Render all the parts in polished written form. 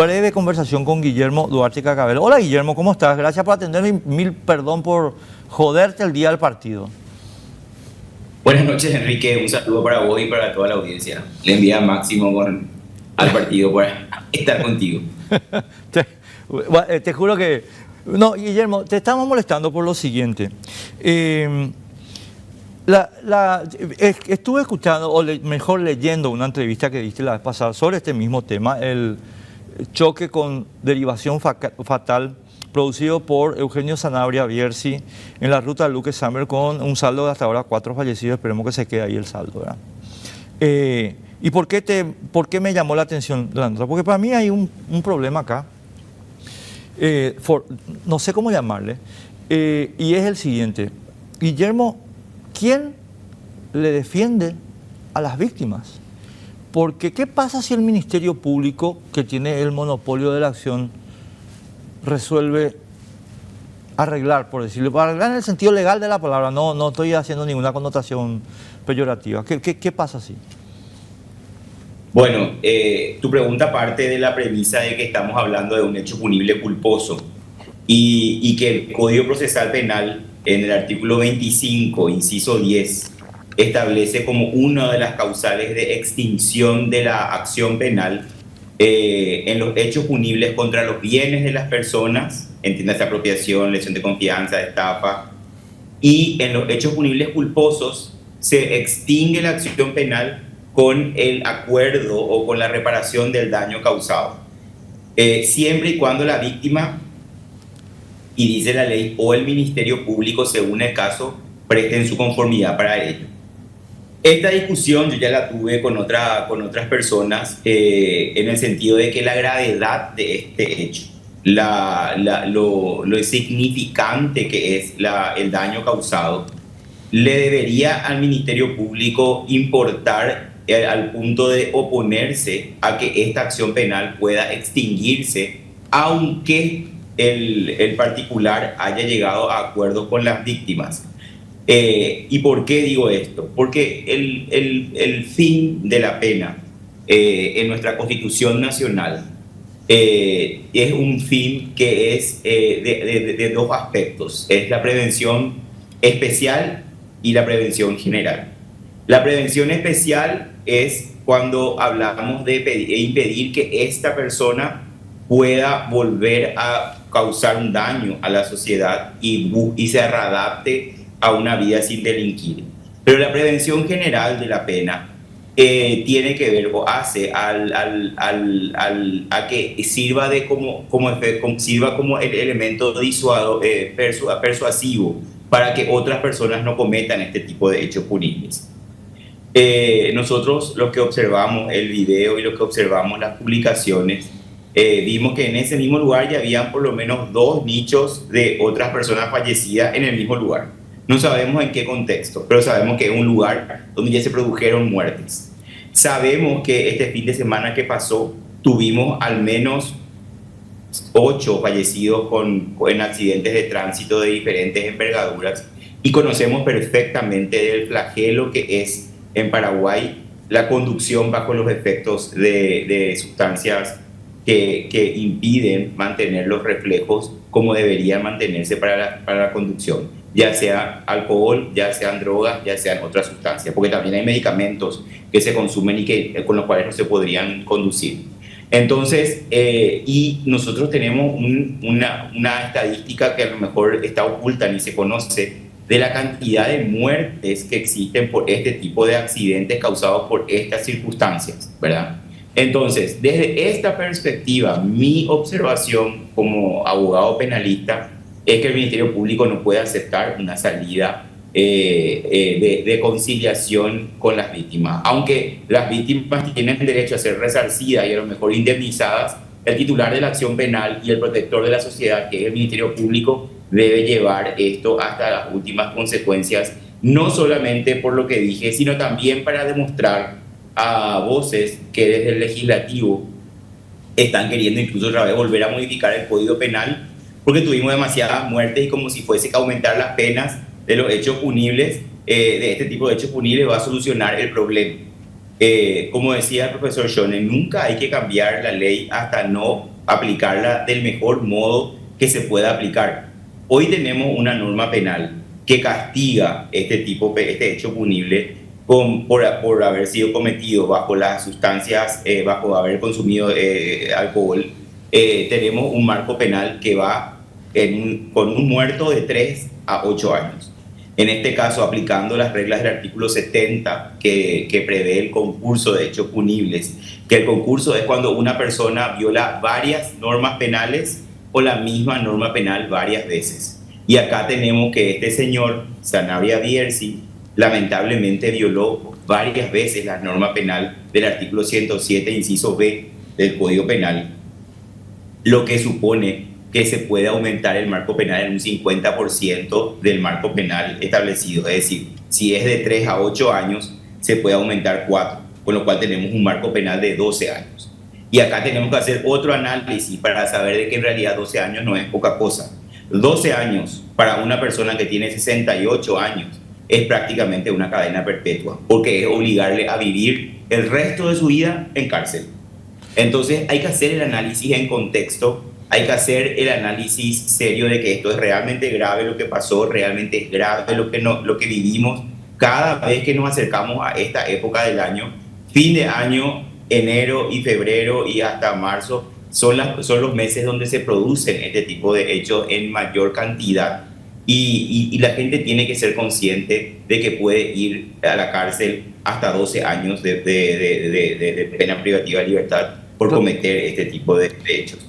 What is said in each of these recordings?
breve conversación con Guillermo Duarte Cacabel. Hola Guillermo, ¿cómo estás? Gracias por atenderme y mil perdón por joderte el día del partido. Buenas noches, Enrique. Un saludo para vos y para toda la audiencia. Le envía máximo al partido por estar contigo. Te juro que... No, Guillermo, te estamos molestando por lo siguiente. Estuve escuchando, mejor leyendo una entrevista que diste la vez pasada sobre este mismo tema, el choque con derivación fatal producido por Eugenio Sanabria Bierzi en la ruta Luque Sammer con un saldo de hasta ahora 4 fallecidos. Esperemos que se quede ahí el saldo, ¿verdad? ¿Y por qué me llamó la atención de la nota? Porque para mí hay un problema acá, no sé cómo llamarle, y es el siguiente. Guillermo, ¿quién le defiende a las víctimas? Porque ¿qué pasa si el Ministerio Público, que tiene el monopolio de la acción, resuelve arreglar, por decirlo, arreglar en el sentido legal de la palabra, no estoy haciendo ninguna connotación peyorativa? ¿Qué pasa así? Bueno, tu pregunta parte de la premisa de que estamos hablando de un hecho punible culposo y que el Código Procesal Penal, en el artículo 25, inciso 10, establece como una de las causales de extinción de la acción penal en los hechos punibles contra los bienes de las personas, entiéndase apropiación, lesión de confianza, estafa, y en los hechos punibles culposos se extingue la acción penal con el acuerdo o con la reparación del daño causado, siempre y cuando la víctima, y dice la ley, o el Ministerio Público, según el caso, presten su conformidad para ello. Esta discusión yo ya la tuve con otras personas en el sentido de que la gravedad de este hecho, lo significante que es el daño causado, le debería al Ministerio Público importar al punto de oponerse a que esta acción penal pueda extinguirse, aunque el particular haya llegado a acuerdos con las víctimas. ¿Y por qué digo esto? Porque el fin de la pena en nuestra Constitución Nacional es un fin que es de dos aspectos. Es la prevención especial y la prevención general. La prevención especial es cuando hablamos de impedir que esta persona pueda volver a causar un daño a la sociedad y se readapte a una vida sin delinquir. Pero la prevención general de la pena tiene que ver o hace a que sirva sirva como el elemento persuasivo para que otras personas no cometan este tipo de hechos punibles. Nosotros, los que observamos el video y los que observamos las publicaciones, vimos que en ese mismo lugar ya habían por lo menos 2 nichos de otras personas fallecidas en el mismo lugar. No sabemos en qué contexto, pero sabemos que es un lugar donde ya se produjeron muertes. Sabemos que este fin de semana que pasó tuvimos al menos 8 fallecidos en accidentes de tránsito de diferentes envergaduras y conocemos perfectamente del flagelo que es en Paraguay la conducción bajo los efectos de sustancias que impiden mantener los reflejos como deberían mantenerse para la conducción, ya sea alcohol, ya sean drogas, ya sean otras sustancias, porque también hay medicamentos que se consumen y con los cuales no se podrían conducir. Entonces, y nosotros tenemos una estadística que a lo mejor está oculta ni se conoce, de la cantidad de muertes que existen por este tipo de accidentes causados por estas circunstancias, ¿verdad? Entonces, desde esta perspectiva, mi observación como abogado penalista es que el Ministerio Público no puede aceptar una salida de conciliación con las víctimas. Aunque las víctimas tienen derecho a ser resarcidas y a lo mejor indemnizadas, el titular de la acción penal y el protector de la sociedad, que es el Ministerio Público, debe llevar esto hasta las últimas consecuencias, no solamente por lo que dije, sino también para demostrar a voces que desde el legislativo están queriendo incluso otra vez volver a modificar el Código Penal, porque tuvimos demasiadas muertes y como si fuese que aumentar las penas de los hechos punibles, de este tipo de hechos punibles, va a solucionar el problema. Como decía el profesor Schoene, nunca hay que cambiar la ley hasta no aplicarla del mejor modo que se pueda aplicar. Hoy tenemos una norma penal que castiga este hecho punible por haber sido cometido bajo las sustancias, bajo haber consumido alcohol. Tenemos un marco penal que va con un muerto de 3 a 8 años. En este caso, aplicando las reglas del artículo 70 que prevé el concurso de hechos punibles, que el concurso es cuando una persona viola varias normas penales o la misma norma penal varias veces. Y acá tenemos que este señor, Sanabria Bierzi, lamentablemente violó varias veces la norma penal del artículo 107, inciso B del Código Penal, lo que supone que se puede aumentar el marco penal en un 50% del marco penal establecido. Es decir, si es de 3 a 8 años, se puede aumentar 4, con lo cual tenemos un marco penal de 12 años. Y acá tenemos que hacer otro análisis para saber de que en realidad 12 años no es poca cosa. 12 años para una persona que tiene 68 años es prácticamente una cadena perpetua, porque es obligarle a vivir el resto de su vida en cárcel. Entonces hay que hacer el análisis en contexto, hay que hacer el análisis serio de que esto es realmente grave lo que pasó, realmente es grave lo que vivimos cada vez que nos acercamos a esta época del año. Fin de año, enero y febrero y hasta marzo son los meses donde se producen este tipo de hechos en mayor cantidad y la gente tiene que ser consciente de que puede ir a la cárcel hasta 12 años de pena privativa de libertad por cometer este tipo de hechos.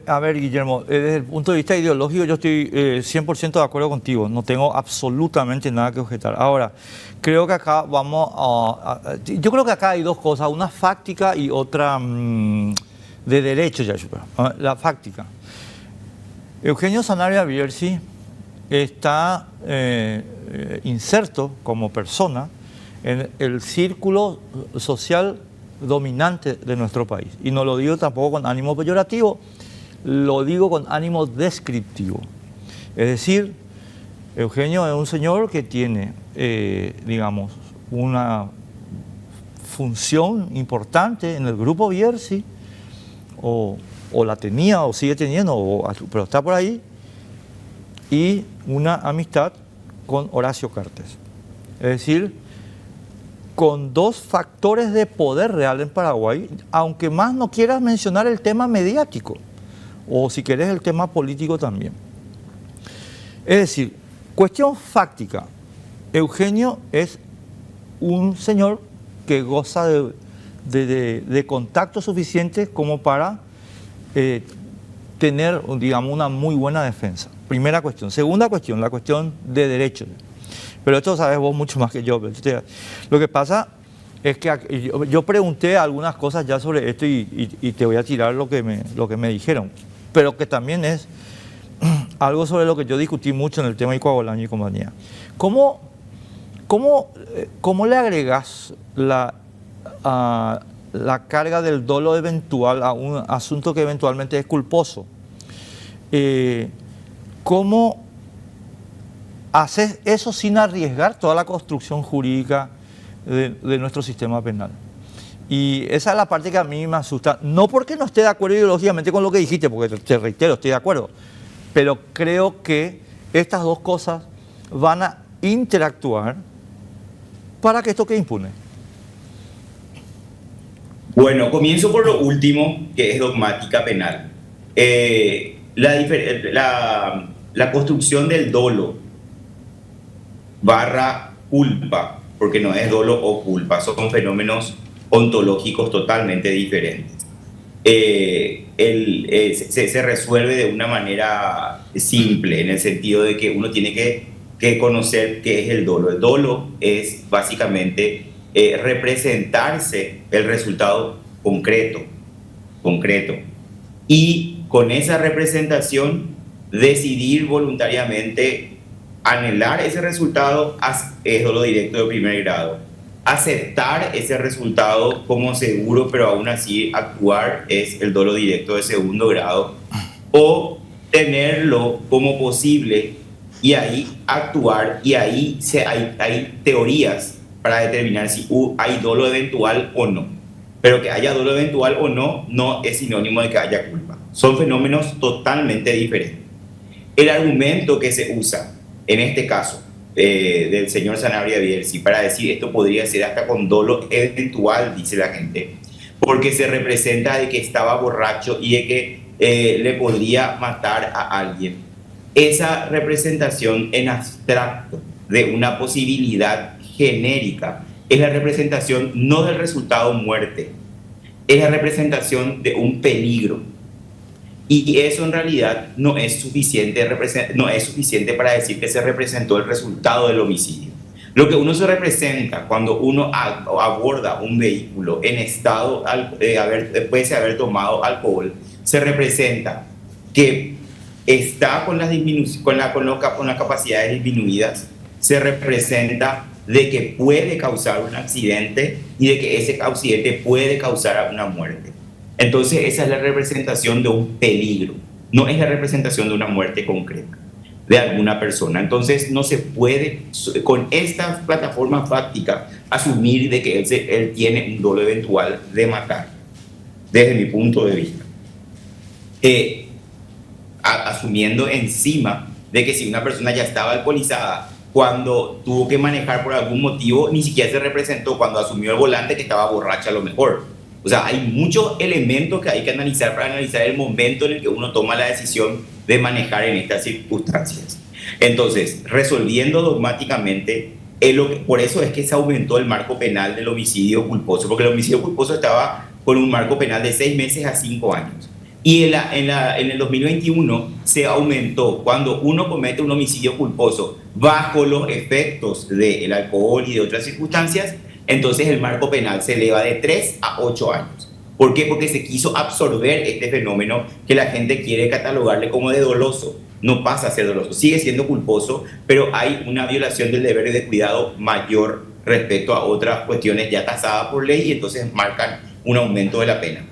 A ver, Guillermo, desde el punto de vista ideológico yo estoy 100% de acuerdo contigo, no tengo absolutamente nada que objetar. Ahora, creo que acá yo creo que acá hay dos cosas, una fáctica y otra de derecho, ya. La fáctica. Eugenio Sanabria Bierzi está inserto como persona en el círculo social dominante de nuestro país. Y no lo digo tampoco con ánimo peyorativo, lo digo con ánimo descriptivo. Es decir, Eugenio es un señor que tiene, digamos, una función importante en el grupo Bierzi, o la tenía o sigue teniendo, pero está por ahí, y una amistad con Horacio Cartes. Es decir, con dos factores de poder real en Paraguay, aunque más no quieras mencionar el tema mediático, o si querés el tema político también. Es decir, cuestión fáctica, Eugenio es un señor que goza de contacto suficiente como para tener, digamos, una muy buena defensa. Primera cuestión. Segunda cuestión, la cuestión de derechos. Pero esto sabes vos mucho más que yo. Lo que pasa es que yo pregunté algunas cosas ya sobre esto y te voy a tirar lo que me dijeron, pero que también es algo sobre lo que yo discutí mucho en el tema de Coabolaño y compañía. ¿Cómo le agregas la carga del dolo eventual a un asunto que eventualmente es culposo? ¿Cómo haces eso sin arriesgar toda la construcción jurídica de nuestro sistema penal? Y esa es la parte que a mí me asusta, no porque no esté de acuerdo ideológicamente con lo que dijiste, porque te reitero, estoy de acuerdo, pero creo que estas dos cosas van a interactuar para que esto quede impune. Bueno, comienzo por lo último, que es dogmática penal. La construcción del dolo / culpa, porque no es dolo o culpa, son fenómenos ontológicos totalmente diferentes. Se resuelve de una manera simple, en el sentido de que uno tiene que conocer qué es el dolo. El dolo es básicamente representarse el resultado concreto, y con esa representación decidir voluntariamente anhelar ese resultado es dolo directo de primer grado. Aceptar ese resultado como seguro, pero aún así actuar, es el dolo directo de segundo grado. O tenerlo como posible y ahí actuar, y ahí hay teorías para determinar si hay dolo eventual o no. Pero que haya dolo eventual o no, no es sinónimo de que haya culpa. Son fenómenos totalmente diferentes. El argumento que se usa en este caso del señor Sanabria Bierzi para decir esto podría ser hasta con dolo eventual, dice la gente, porque se representa de que estaba borracho y de que le podría matar a alguien. Esa representación en abstracto de una posibilidad genérica es la representación no del resultado muerte, es la representación de un peligro. Y eso en realidad no es suficiente para decir que se representó el resultado del homicidio. Lo que uno se representa cuando uno aborda un vehículo en estado, después de haber tomado alcohol, se representa que está con las capacidades disminuidas, se representa de que puede causar un accidente y de que ese accidente puede causar una muerte. Entonces esa es la representación de un peligro, no es la representación de una muerte concreta de alguna persona. Entonces no se puede con esta plataforma fáctica asumir de que él tiene un dolo eventual de matar, desde mi punto de vista. Asumiendo encima de que si una persona ya estaba alcoholizada cuando tuvo que manejar por algún motivo, ni siquiera se representó cuando asumió el volante que estaba borracha a lo mejor. O sea, hay muchos elementos que hay que analizar para analizar el momento en el que uno toma la decisión de manejar en estas circunstancias. Entonces, resolviendo dogmáticamente, por eso es que se aumentó el marco penal del homicidio culposo, porque el homicidio culposo estaba con un marco penal de 6 meses a 5 años. Y en el 2021 se aumentó cuando uno comete un homicidio culposo bajo los efectos del alcohol y de otras circunstancias. Entonces el marco penal se eleva de 3 a 8 años. ¿Por qué? Porque se quiso absorber este fenómeno que la gente quiere catalogarle como de doloso. No pasa a ser doloso, sigue siendo culposo, pero hay una violación del deber de cuidado mayor respecto a otras cuestiones ya tasadas por ley y entonces marcan un aumento de la pena.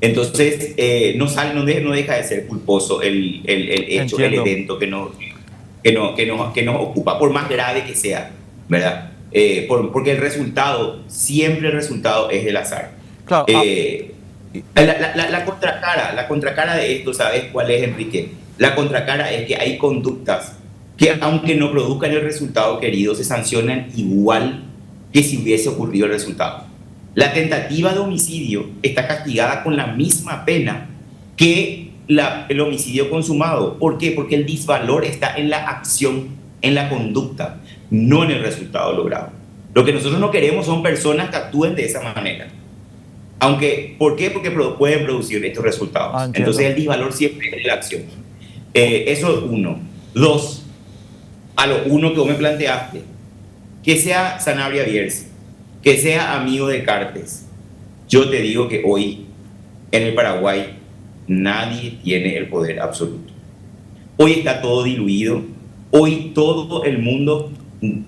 Entonces no deja de ser culposo el hecho, Entiendo. El evento que nos ocupa, por más grave que sea, ¿verdad? Porque siempre el resultado es el azar. Claro. La contracara de esto, ¿sabes cuál es, Enrique? La contracara es que hay conductas que, aunque no produzcan el resultado querido, se sancionan igual que si hubiese ocurrido el resultado. La tentativa de homicidio está castigada con la misma pena que el homicidio consumado. ¿Por qué? Porque el disvalor está en la acción, en la conducta, no en el resultado logrado. Lo que nosotros no queremos son personas que actúen de esa manera. ¿Por qué? Porque pueden producir estos resultados. Entonces el disvalor siempre es la acción. Eso es uno. Dos, a lo uno que vos me planteaste, que sea Sanabria Bierzi, que sea amigo de Cartes. Yo te digo que hoy en el Paraguay nadie tiene el poder absoluto. Hoy está todo diluido. Hoy todo el mundo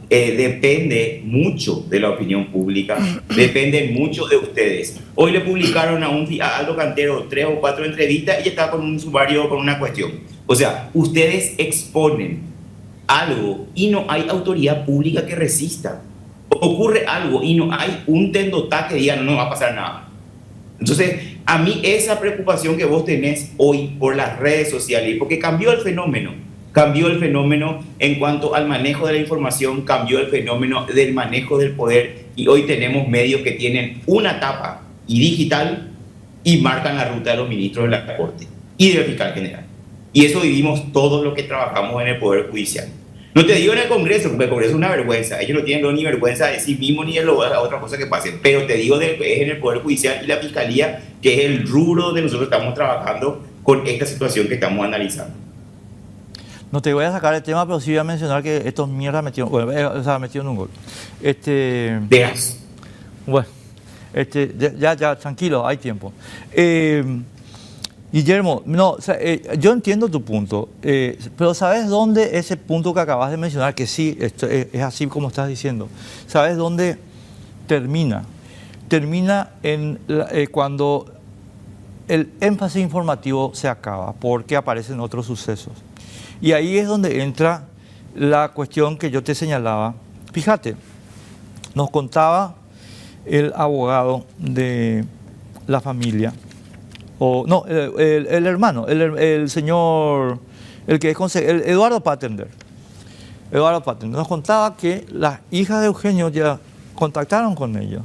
depende mucho de la opinión pública, depende mucho de ustedes. Hoy le publicaron a Aldo Cantero 3 o 4 entrevistas y ya está con un sumario con una cuestión. O sea, ustedes exponen algo y no hay autoridad pública que resista. Ocurre algo y no hay un tendotá que diga no va a pasar nada. Entonces, a mí esa preocupación que vos tenés hoy por las redes sociales, porque cambió el fenómeno en cuanto al manejo de la información, cambió el fenómeno del manejo del poder y hoy tenemos medios que tienen una tapa y digital y marcan la ruta de los ministros de la Corte y del fiscal general. Y eso vivimos todos los que trabajamos en el Poder Judicial. No te digo en el Congreso, porque el Congreso es una vergüenza. Ellos no tienen ni vergüenza de sí mismos ni de la otra cosa que pase. Pero te digo es en el Poder Judicial y la Fiscalía, que es el rubro donde nosotros estamos trabajando con esta situación que estamos analizando. No te voy a sacar el tema, pero sí voy a mencionar que estos mierdas metieron un gol. Bueno, ya, tranquilo, hay tiempo. Guillermo, no, yo entiendo tu punto, pero ¿sabes dónde ese punto que acabas de mencionar, que sí, esto es así como estás diciendo, ¿sabes dónde termina? Termina cuando el énfasis informativo se acaba, porque aparecen otros sucesos. Y ahí es donde entra la cuestión que yo te señalaba. Fíjate, Nos contaba el abogado de la familia, o no, el hermano, el señor, el que es Eduardo Pattender. Eduardo Pattender nos contaba que las hijas de Eugenio ya contactaron con ellos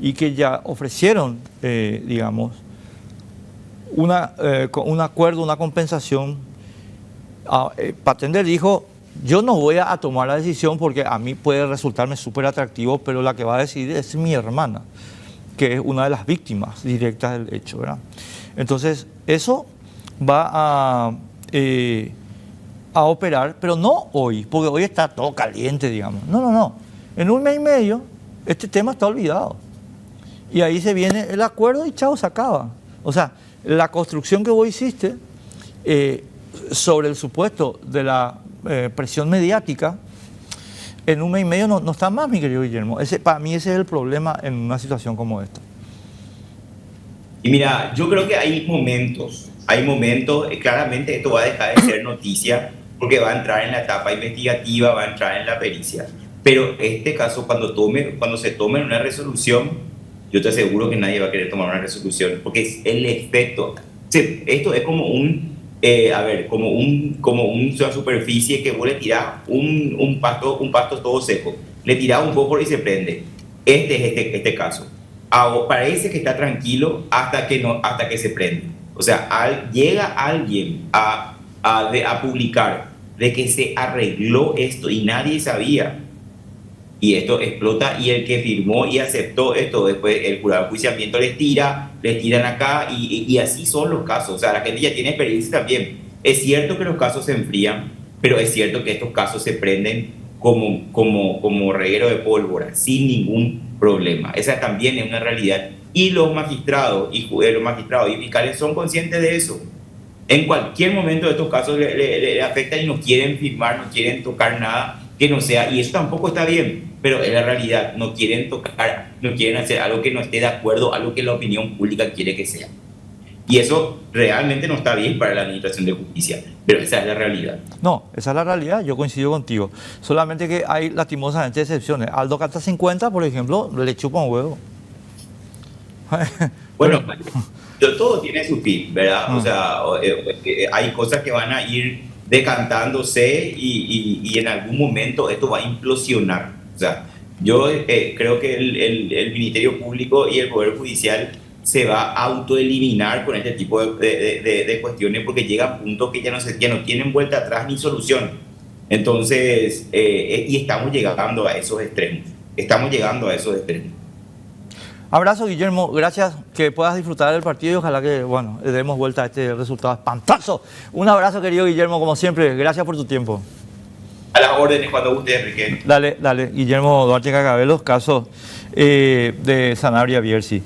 y que ya ofrecieron, digamos, un acuerdo, una compensación. Pattender dijo: yo no voy a tomar la decisión porque a mí puede resultarme súper atractivo, pero la que va a decidir es mi hermana, que es una de las víctimas directas del hecho, ¿verdad? Entonces, eso va a operar, pero no hoy, porque hoy está todo caliente, digamos. No. En un mes y medio, este tema está olvidado. Y ahí se viene el acuerdo y chao, se acaba. O sea, la construcción que vos hiciste sobre el supuesto de la presión mediática, en un mes y medio no está más, mi querido Guillermo. Para mí ese es el problema en una situación como esta. Y mira, yo creo que hay momentos, claramente esto va a dejar de ser noticia porque va a entrar en la etapa investigativa, va a entrar en la pericia. Pero este caso, cuando se tome una resolución, yo te aseguro que nadie va a querer tomar una resolución, porque es el efecto. Esto es como una superficie que vos le tirás un pasto todo seco, le tirás un fósforo y se prende. Este es este caso. Parece que está tranquilo hasta que se prende. O sea, llega alguien a publicar de que se arregló esto y nadie sabía, y esto explota, y el que firmó y aceptó esto, después el jurado de enjuiciamiento les tiran acá, y así son los casos. O sea, la gente ya tiene experiencia también. Es cierto que los casos se enfrían, pero es cierto que estos casos se prenden como reguero de pólvora, sin ningún problema. Esa también es una realidad. Y los magistrados y fiscales son conscientes de eso. En cualquier momento de estos casos le afectan y no quieren firmar, no quieren tocar nada que no sea, y eso tampoco está bien, pero es la realidad. No quieren tocar, no quieren hacer algo que no esté de acuerdo a lo que la opinión pública quiere que sea. Y eso realmente no está bien para la administración de justicia, pero esa es la realidad. No, esa es la realidad, yo coincido contigo. Solamente que hay lastimosamente excepciones. Aldo Cata 50, por ejemplo, le chupa un huevo. Bueno, todo tiene su fin, ¿verdad? O sea, hay cosas que van a ir decantándose y en algún momento esto va a implosionar. O sea, yo creo que el Ministerio Público y el Poder Judicial se va a autoeliminar con este tipo de cuestiones, porque llega a puntos que ya no tienen vuelta atrás ni solución. Entonces, y estamos llegando a esos extremos. Abrazo, Guillermo, gracias, que puedas disfrutar del partido y ojalá que, bueno, le demos vuelta a este resultado espantoso. Un abrazo, querido Guillermo, como siempre, gracias por tu tiempo. A las órdenes cuando guste, Enrique. Dale, Guillermo Duarte Carabelos, caso de Sanabria Bierzi.